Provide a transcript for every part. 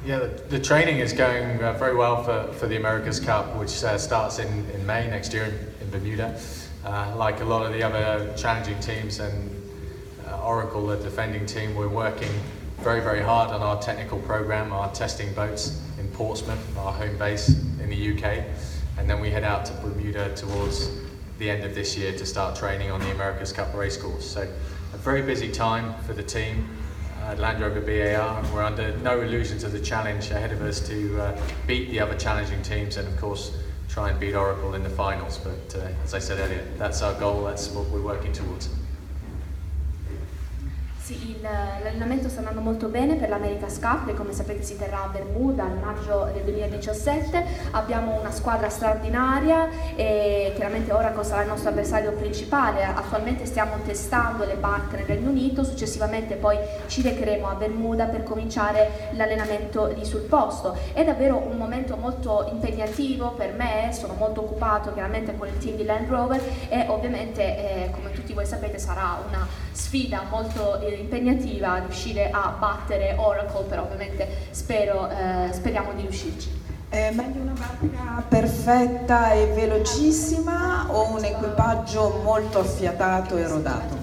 Yeah, the training is going very well for the America's Cup, which starts in May next year in Bermuda. Like a lot of the other challenging teams and Oracle, the defending team, we're working very, very hard on our technical program, our testing boats in Portsmouth, our home base in the UK. And then we head out to Bermuda towards the end of this year to start training on the America's Cup race course. So a very busy time for the team. Land Rover BAR, we're under no illusions of the challenge ahead of us to beat the other challenging teams and of course try and beat Oracle in the finals. But as I said earlier, that's our goal, that's what we're working towards. Sì, l'allenamento sta andando molto bene per l'America's Cup, che come sapete si terrà a Bermuda nel maggio del 2017. Abbiamo una squadra straordinaria e chiaramente Oracle sarà il nostro avversario principale. Attualmente stiamo testando le barche nel Regno Unito, successivamente poi ci recheremo a Bermuda per cominciare l'allenamento lì sul posto. È davvero un momento molto impegnativo per me, sono molto occupato chiaramente con il team di Land Rover e ovviamente come tutti voi sapete sarà una sfida molto impegnativa riuscire a battere Oracle, però ovviamente speriamo di riuscirci. È meglio una barca perfetta e velocissima o un equipaggio molto affiatato e rodato?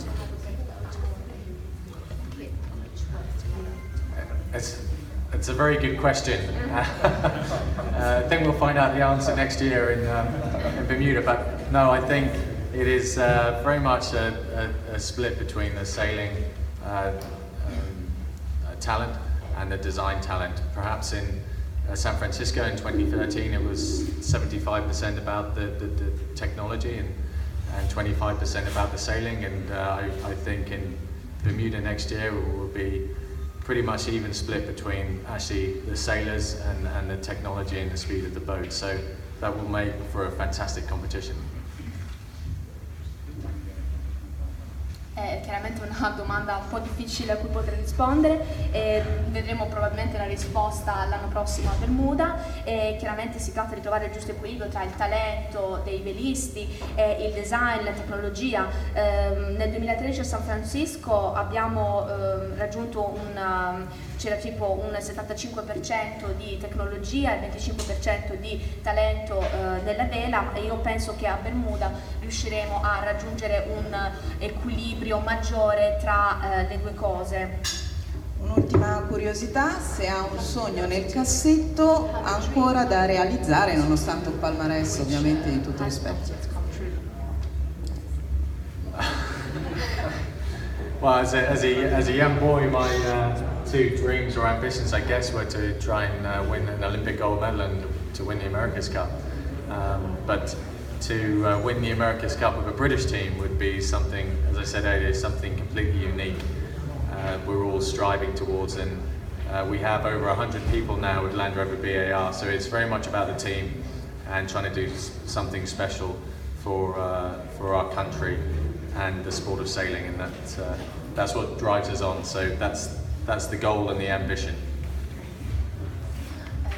It's a very good question. I think we'll find out the answer next year in Bermuda, but no, I think it is very much a split between the sailing talent and the design talent. Perhaps in San Francisco in 2013 it was 75% about the technology and 25% about the sailing, and I think in Bermuda next year it will be pretty much even split between actually the sailors and the technology and the speed of the boat, so that will make for a fantastic competition. È chiaramente una domanda un po' difficile a cui poter rispondere e vedremo probabilmente la risposta l'anno prossimo a Bermuda e chiaramente si tratta di trovare il giusto equilibrio tra il talento dei velisti e il design, la tecnologia. Nel 2013 a San Francisco abbiamo raggiunto c'era tipo un 75% di tecnologia e 25% di talento nella vela e io penso che a Bermuda riusciremo a raggiungere un equilibrio maggiore tra le due cose. Un'ultima curiosità, se ha un sogno nel cassetto ancora da realizzare nonostante un palmarès ovviamente di tutto rispetto. Well, as a young boy, my two dreams or ambitions, I guess, were to try and win an Olympic gold medal and to win the America's Cup. But to win the America's Cup with a British team would be something, as I said earlier, something completely unique. We're all striving towards, and we have over 100 people now with Land Rover BAR, so it's very much about the team and trying to do something special for our country and the sport of sailing, and that's what drives us on. So that's the goal and the ambition.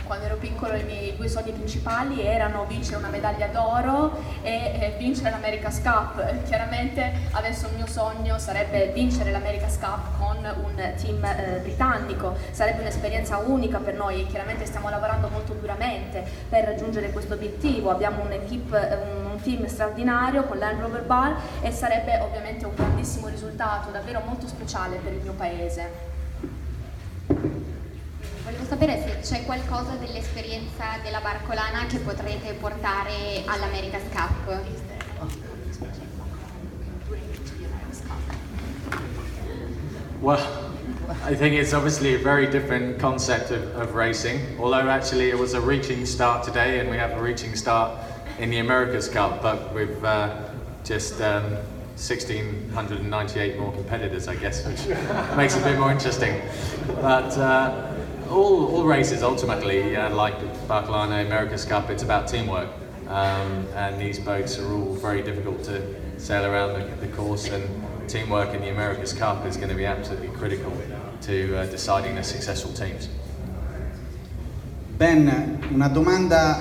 Quando ero piccolo i miei due sogni principali erano vincere una medaglia d'oro e vincere l'America's Cup. Chiaramente adesso il mio sogno sarebbe vincere l'America's Cup con un team britannico. Sarebbe un'esperienza unica per noi e chiaramente stiamo lavorando molto duramente per raggiungere questo obiettivo. Abbiamo un team straordinario con Land Rover BAR e sarebbe ovviamente un grandissimo risultato, davvero molto speciale per il mio paese. Volevo sapere se c'è qualcosa dell'esperienza della barcolana che potrete portare all'America's Cup. Well, I think it's obviously a very different concept of racing, although actually it was a reaching start today and we have a reaching start in the America's Cup, but with just 1,698 more competitors, I guess, which makes it a bit more interesting. But all races ultimately, like the Barcelona America's Cup, it's about teamwork, and these boats are all very difficult to sail around the course, and teamwork in the America's Cup is going to be absolutely critical to deciding the successful teams. Ben, una domanda.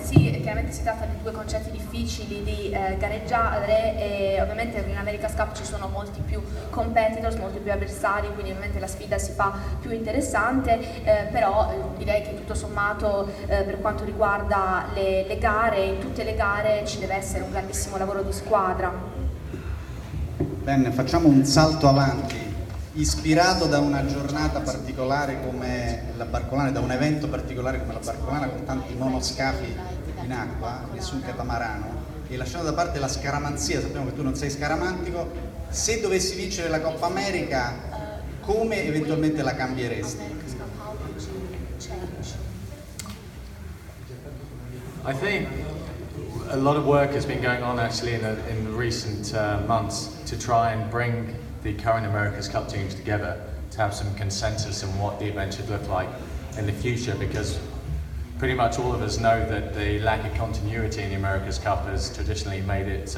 Sì, chiaramente si tratta di due concetti difficili di gareggiare e ovviamente in America's Cup ci sono molti più competitors, molti più avversari, quindi ovviamente la sfida si fa più interessante, però direi che tutto sommato per quanto riguarda le gare, in tutte le gare ci deve essere un grandissimo lavoro di squadra. Ben, facciamo un salto avanti. Ispirato da una giornata particolare come la barcolana, da un evento particolare come la barcolana con tanti monoscafi in acqua e sul catamarano, e lasciando da parte la scaramanzia, sappiamo che tu non sei scaramantico, se dovessi vincere la Coppa America, come eventualmente la cambieresti? I think a lot of work has been going on actually in recent months to try and bring the current America's Cup teams together to have some consensus on what the event should look like in the future, because pretty much all of us know that the lack of continuity in the America's Cup has traditionally made it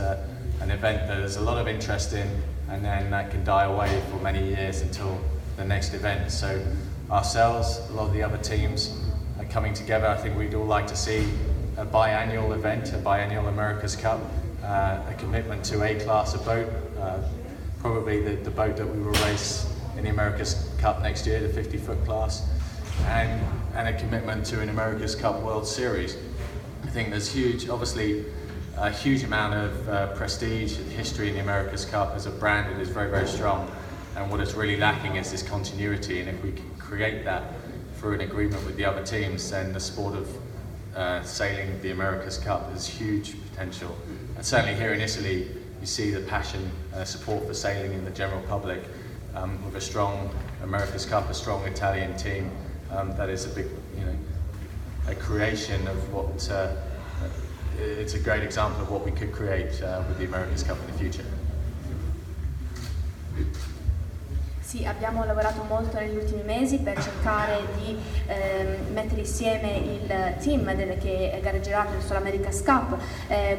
an event that there's a lot of interest in, and then that can die away for many years until the next event. So ourselves, a lot of the other teams are coming together. I think we'd all like to see a biannual event, a biannual America's Cup, a commitment to a class of boat, probably the boat that we will race in the America's Cup next year, the 50-foot class, and a commitment to an America's Cup World Series. I think there's obviously a huge amount of prestige and history in the America's Cup as a brand. It is very, very strong, and what is really lacking is this continuity, and if we can create that through an agreement with the other teams, then the sport of sailing the America's Cup has huge potential. And certainly here in Italy, you see the passion, support for sailing in the general public, with a strong America's Cup, a strong Italian team. That is a big, a creation of what, it's a great example of what we could create with the America's Cup in the future. Sì, abbiamo lavorato molto negli ultimi mesi per cercare di mettere insieme il team che gareggerà verso l'America's Cup.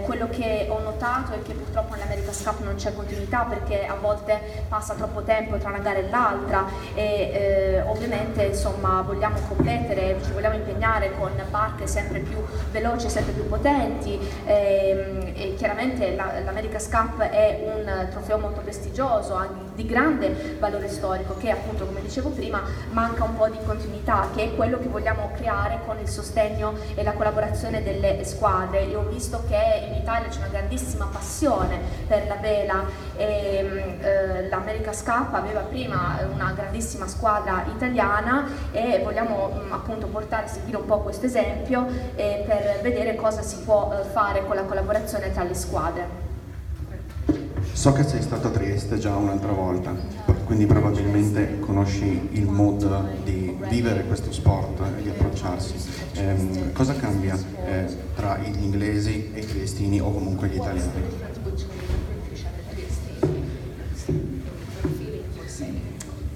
Quello che ho notato è che purtroppo nell'America's Cup non c'è continuità, perché a volte passa troppo tempo tra una gara e l'altra e ovviamente insomma vogliamo competere, ci vogliamo impegnare con barche sempre più veloci, sempre più potenti e chiaramente l'America's Cup è un trofeo molto prestigioso, di grande valore storico, che appunto, come dicevo prima, manca un po' di continuità, che è quello che vogliamo creare con il sostegno e la collaborazione delle squadre. Io ho visto che in Italia c'è una grandissima passione per la vela e l'America's Cup aveva prima una grandissima squadra italiana e vogliamo appunto seguire un po' questo esempio per vedere cosa si può fare con la collaborazione tra le squadre. So che sei stato a Trieste già un'altra volta, quindi probabilmente conosci il mood di vivere questo sport e di approcciarsi. Cosa cambia tra gli inglesi e i triestini o comunque gli italiani?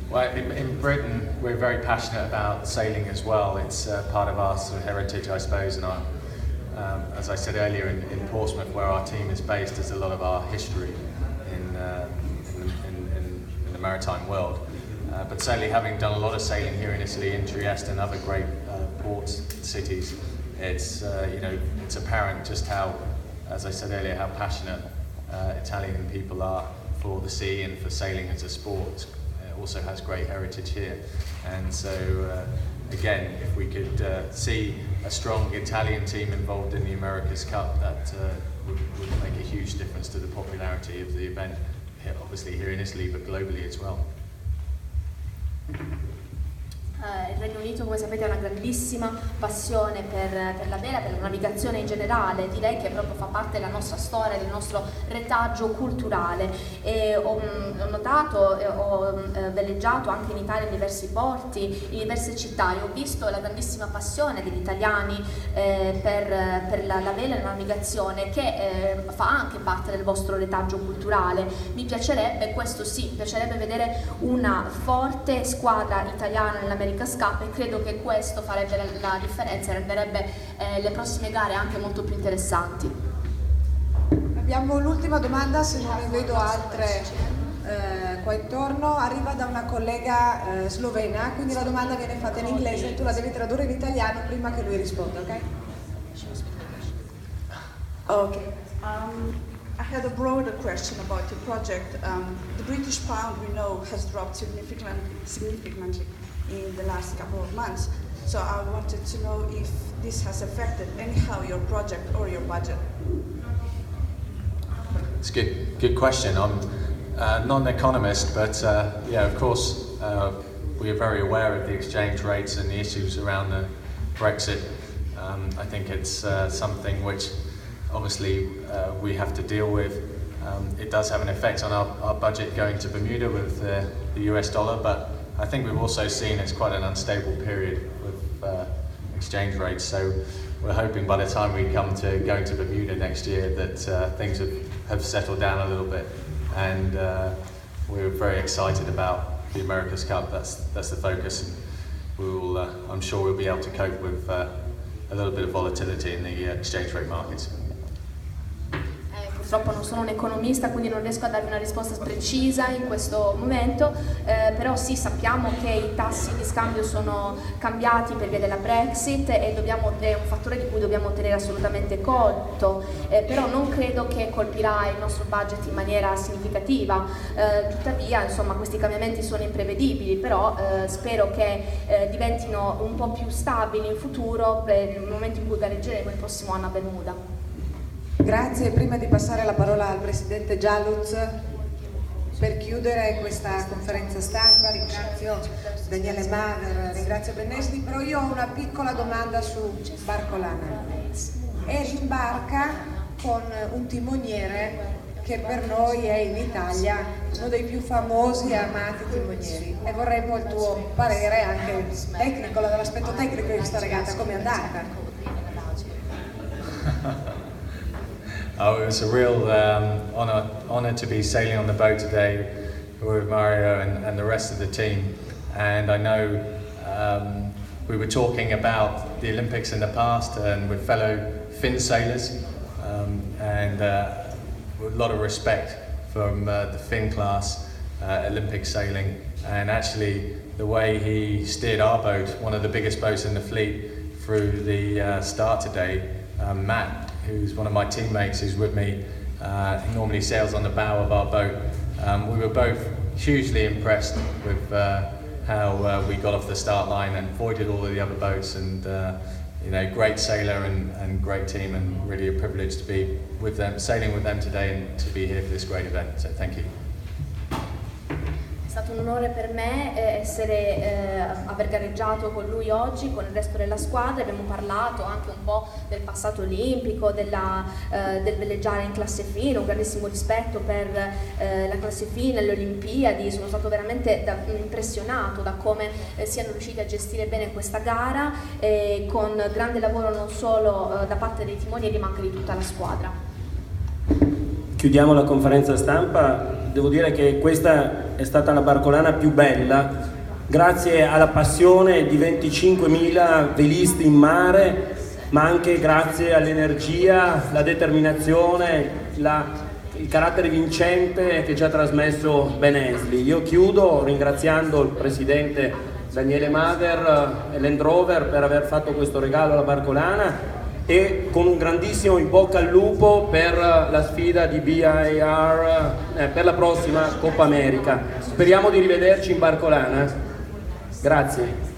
Well, in Britain, we're very passionate about sailing as well. It's part of our sort of heritage, I suppose, and as I said earlier, in Portsmouth, where our team is based, there's a lot of our history in the maritime world. But certainly, having done a lot of sailing here in Italy, in Trieste and other great port cities, it's it's apparent just how, as I said earlier, how passionate Italian people are for the sea and for sailing as a sport. It also has great heritage here, and so again, if we could see a strong Italian team involved in the America's Cup, that would make a huge difference to the popularity of the event, obviously here in Italy, but globally as well. Il Regno Unito, come sapete, ha una grandissima passione per la vela, per la navigazione in generale. Direi che proprio fa parte della nostra storia, del nostro retaggio culturale. E ho notato, ho veleggiato anche in Italia in diversi porti, in diverse città, e ho visto la grandissima passione degli italiani per la vela e la navigazione, che fa anche parte del vostro retaggio culturale. Mi piacerebbe, questo sì, mi piacerebbe vedere una forte squadra italiana nell'America's Cup, e credo che questo farebbe la differenza e renderebbe le prossime gare anche molto più interessanti. Abbiamo l'ultima domanda, se non ne vedo altre qua intorno, arriva da una collega slovena, quindi la domanda viene fatta in inglese e tu la devi tradurre in italiano prima che lui risponda, ok? Okay. I had a broader question about your project. The British pound, we know, has dropped significantly in the last couple of months. So I wanted to know if this has affected anyhow your project or your budget. It's a good question. I'm not an economist, but yeah, of course, we are very aware of the exchange rates and the issues around the Brexit. I think it's something which obviously we have to deal with. It does have an effect on our budget going to Bermuda with the US dollar, but I think we've also seen it's quite an unstable period with exchange rates. So we're hoping by the time we come to going to Bermuda next year that things have settled down a little bit, and we're very excited about the America's Cup. That's the focus. We will, I'm sure we'll be able to cope with a little bit of volatility in the exchange rate markets. Purtroppo non sono un economista, quindi non riesco a darvi una risposta precisa in questo momento, però sì, sappiamo che i tassi di scambio sono cambiati per via della Brexit e è un fattore di cui dobbiamo tenere assolutamente conto, però non credo che colpirà il nostro budget in maniera significativa. Tuttavia, insomma, questi cambiamenti sono imprevedibili, però spero che diventino un po' più stabili in futuro nel momento in cui gareggeremo il prossimo anno a Bermuda. Grazie, prima di passare la parola al Presidente Gialluz per chiudere questa conferenza stampa ringrazio Daniele Maver, ringrazio Ben Ainslie, però io ho una piccola domanda su Barcolana. Eri in barca con un timoniere che per noi è in Italia uno dei più famosi e amati timonieri e vorremmo il tuo parere anche tecnico, dall'aspetto tecnico di questa regata, come è andata? Oh, it was a real honor to be sailing on the boat today with Mario and the rest of the team. And I know we were talking about the Olympics in the past and with fellow Finn sailors, and a lot of respect from the Finn class Olympic sailing. And actually, the way he steered our boat, one of the biggest boats in the fleet, through the start today, Matt, who's one of my teammates who's with me, he normally sails on the bow of our boat. We were both hugely impressed with how we got off the start line and avoided all of the other boats, and you know, great sailor and great team, and really a privilege to be with them, sailing with them today and to be here for this great event, so thank you. È stato un onore per me aver gareggiato con lui oggi, con il resto della squadra. Abbiamo parlato anche un po' del passato olimpico, del veleggiare in classe fine, un grandissimo rispetto per la classe fine, le Olimpiadi. Sono stato veramente impressionato da come siano riusciti a gestire bene questa gara, con grande lavoro non solo da parte dei timonieri ma anche di tutta la squadra. Chiudiamo la conferenza stampa. Devo dire che questa è stata la barcolana più bella, grazie alla passione di 25.000 velisti in mare, ma anche grazie all'energia, la determinazione, il carattere vincente che ci ha trasmesso Ben Ainslie. Io chiudo ringraziando il presidente Daniele Maver e Land Rover per aver fatto questo regalo alla barcolana, e con un grandissimo in bocca al lupo per la sfida di BIR per la prossima Coppa America. Speriamo di rivederci in barcolana. Grazie.